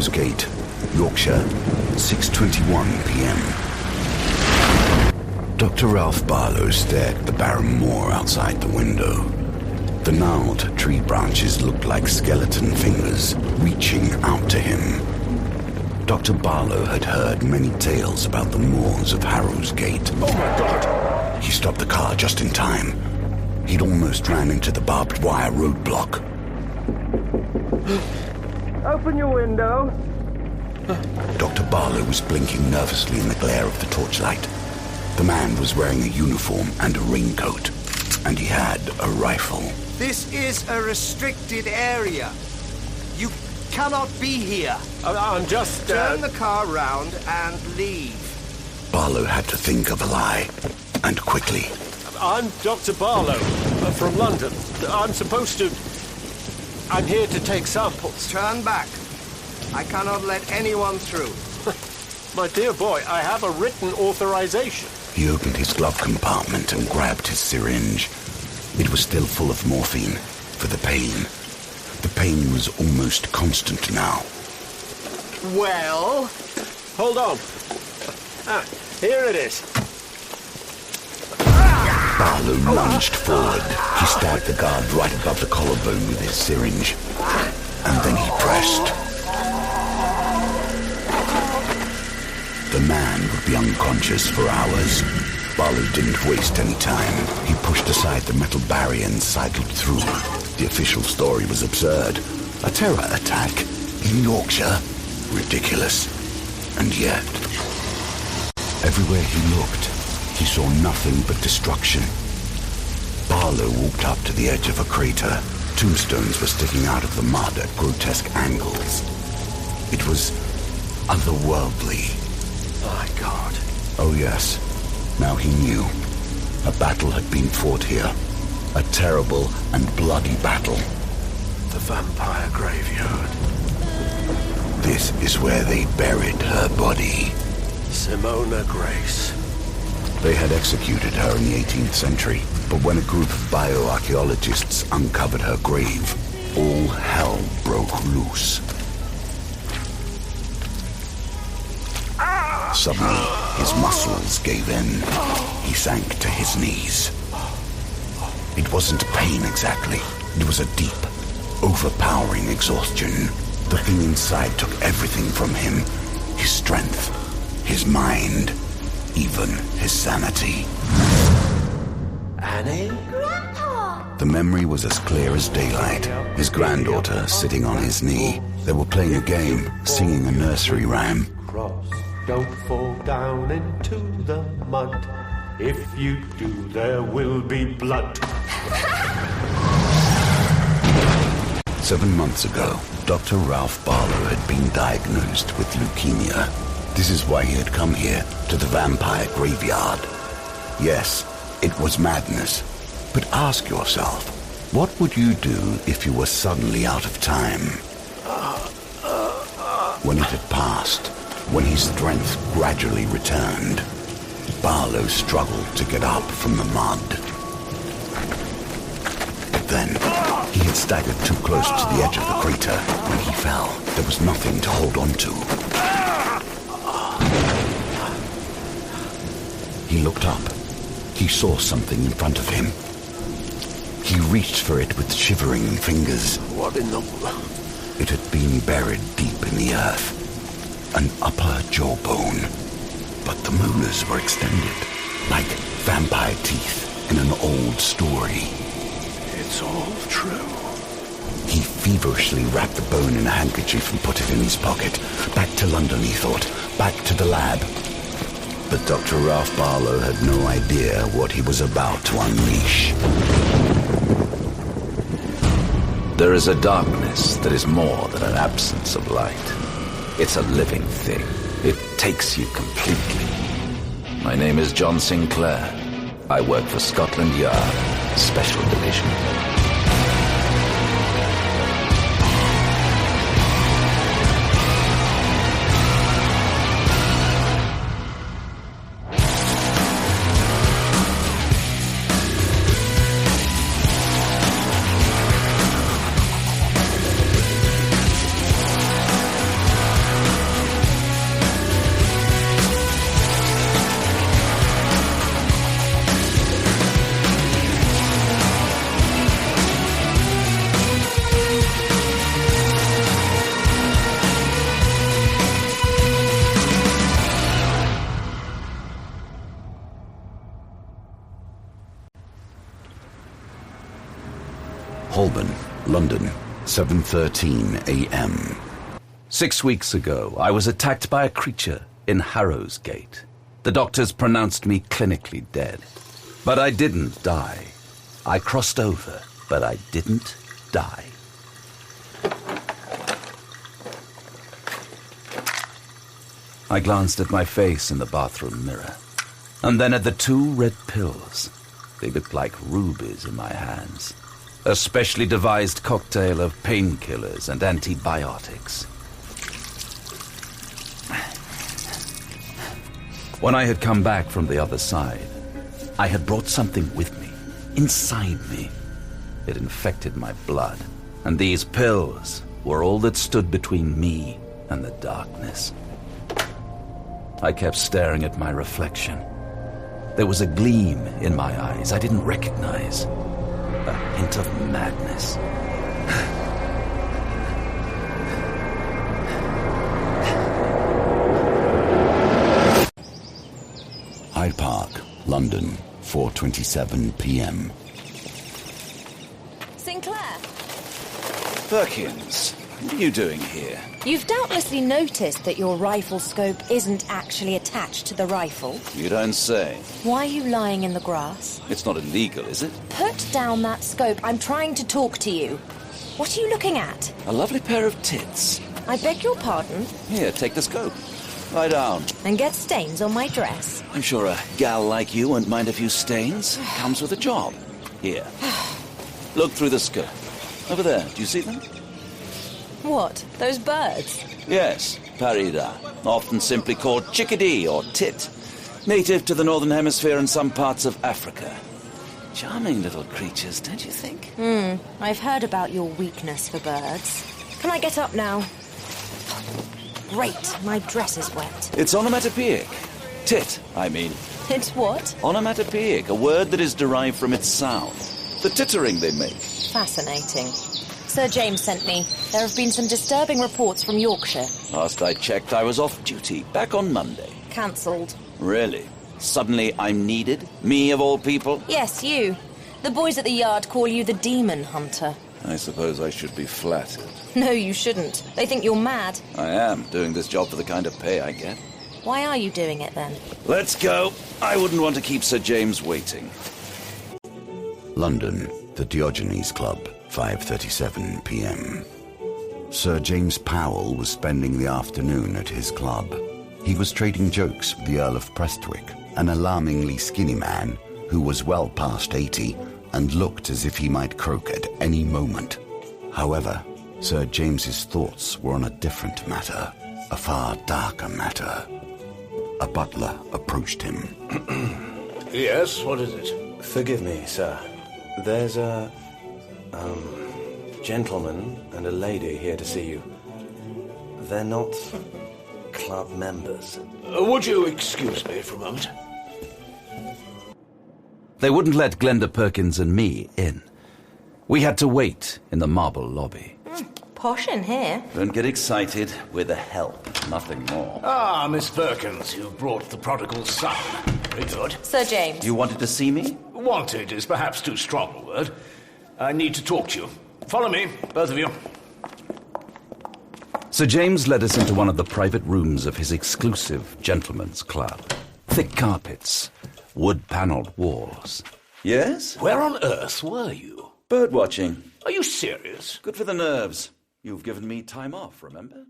Harpers Gate, Yorkshire, 6:21 p.m. Dr. Ralph Barlow stared at the barren moor outside the window. The gnarled tree branches looked like skeleton fingers reaching out to him. Dr. Barlow had heard many tales about the moors of Harpers Gate. Oh my God! He stopped the car just in time. He'd almost ran into the barbed wire roadblock. Open your window. Dr. Barlow was blinking nervously in the glare of the torchlight. The man was wearing a uniform and a raincoat, and he had a rifle. This is a restricted area. You cannot be here. I'm just... Turn the car round and leave. Barlow had to think of a lie, and quickly. I'm Dr. Barlow, from London. I'm here to take samples. Turn back. I cannot let anyone through. My dear boy, I have a written authorization. He opened his glove compartment and grabbed his syringe. It was still full of morphine, for the pain. The pain was almost constant now. Well? Hold on. Here it is. Barlow lunged forward. He stabbed the guard right above the collarbone with his syringe. And then he pressed. The man would be unconscious for hours. Barlow didn't waste any time. He pushed aside the metal barrier and cycled through. The official story was absurd. A terror attack in Yorkshire. Ridiculous. And yet, everywhere he looked, he saw nothing but destruction. Barlow walked up to the edge of a crater. Tombstones were sticking out of the mud at grotesque angles. It was otherworldly. My God. Oh yes, now he knew. A battle had been fought here. A terrible and bloody battle. The vampire graveyard. This is where they buried her body. Simona Grace. They had executed her in the 18th century, but when a group of bioarchaeologists uncovered her grave, all hell broke loose. Suddenly, his muscles gave in. He sank to his knees. It wasn't pain exactly. It was a deep, overpowering exhaustion. The thing inside took everything from him. His strength, his mind, even his sanity. Annie? Grandpa! The memory was as clear as daylight. His granddaughter sitting on his knee. They were playing a game, singing a nursery rhyme. Cross, don't fall down into the mud. If you do, there will be blood. 7 months ago, Dr. Ralph Barlow had been diagnosed with leukemia. This is why he had come here, to the vampire graveyard. Yes, it was madness. But ask yourself, what would you do if you were suddenly out of time? When it had passed, when his strength gradually returned, Barlow struggled to get up from the mud. But then, he had staggered too close to the edge of the crater. When he fell, there was nothing to hold on to. He looked up. He saw something in front of him. He reached for it with shivering fingers. What in the... It had been buried deep in the earth. An upper jawbone. But the molars were extended, like vampire teeth in an old story. It's all true. He feverishly wrapped the bone in a handkerchief and put it in his pocket. Back to London, he thought. Back to the lab. But Dr. Ralph Barlow had no idea what he was about to unleash. There is a darkness that is more than an absence of light. It's a living thing. It takes you completely. My name is John Sinclair. I work for Scotland Yard, Special Division. Holborn, London, 7:13 a.m. 6 weeks ago, I was attacked by a creature in Harpers Gate. The doctors pronounced me clinically dead. But I didn't die. I crossed over, but I didn't die. I glanced at my face in the bathroom mirror, and then at the 2 red pills. They looked like rubies in my hands. A specially devised cocktail of painkillers and antibiotics. When I had come back from the other side, I had brought something with me, inside me. It infected my blood, and these pills were all that stood between me and the darkness. I kept staring at my reflection. There was a gleam in my eyes I didn't recognize. A hint of madness. Hyde Park, London, 4:27 p.m. Sinclair, Perkins, what are you doing here? you've doubtlessly noticed that your rifle scope isn't actually attached to the rifle. You don't say. Why are you lying in the grass? It's not illegal, is it? Put down that scope. I'm trying to talk to you. What are you looking at? A lovely pair of tits. I beg your pardon? Here, take the scope. Lie down. And get stains on my dress. I'm sure a gal like you won't mind a few stains. Comes with a job. Here. Look through the skirt. Over there, do you see them? What? Those birds? Yes, parida. Often simply called chickadee or tit. Native to the Northern Hemisphere and some parts of Africa. Charming little creatures, don't you think? I've heard about your weakness for birds. Can I get up now? Great, my dress is wet. It's onomatopoeic. Tit, I mean. It's what? Onomatopoeic, a word that is derived from its sound. The tittering they make. Fascinating. Sir James sent me. There have been some disturbing reports from Yorkshire. Last I checked, I was off duty, back on Monday. Cancelled. Really? Suddenly I'm needed? Me of all people? Yes, you. The boys at the yard call you the demon hunter. I suppose I should be flattered. No, you shouldn't. They think you're mad. I am, doing this job for the kind of pay I get. Why are you doing it then? Let's go. I wouldn't want to keep Sir James waiting. London, the Diogenes Club, 5:37 p.m. Sir James Powell was spending the afternoon at his club. He was trading jokes with the Earl of Prestwick, an alarmingly skinny man who was well past 80 and looked as if he might croak at any moment. However, Sir James's thoughts were on a different matter, a far darker matter. A butler approached him. Yes, what is it? Forgive me, sir. There's a gentleman and a lady here to see you. They're not club members. Would you excuse me for a moment? They wouldn't let Glenda Perkins and me in. We had to wait in the marble lobby. Posh in here. Don't get excited. We're the help, nothing more. Ah, Miss Perkins, you brought the prodigal son. Very good. Sir James. You wanted to see me? Wanted is perhaps too strong a word. I need to talk to you. Follow me, both of you. Sir James led us into one of the private rooms of his exclusive gentleman's club. Thick carpets, wood-panelled walls. Yes? Where on earth were you? Bird watching. Are you serious? Good for the nerves. You've given me time off, remember?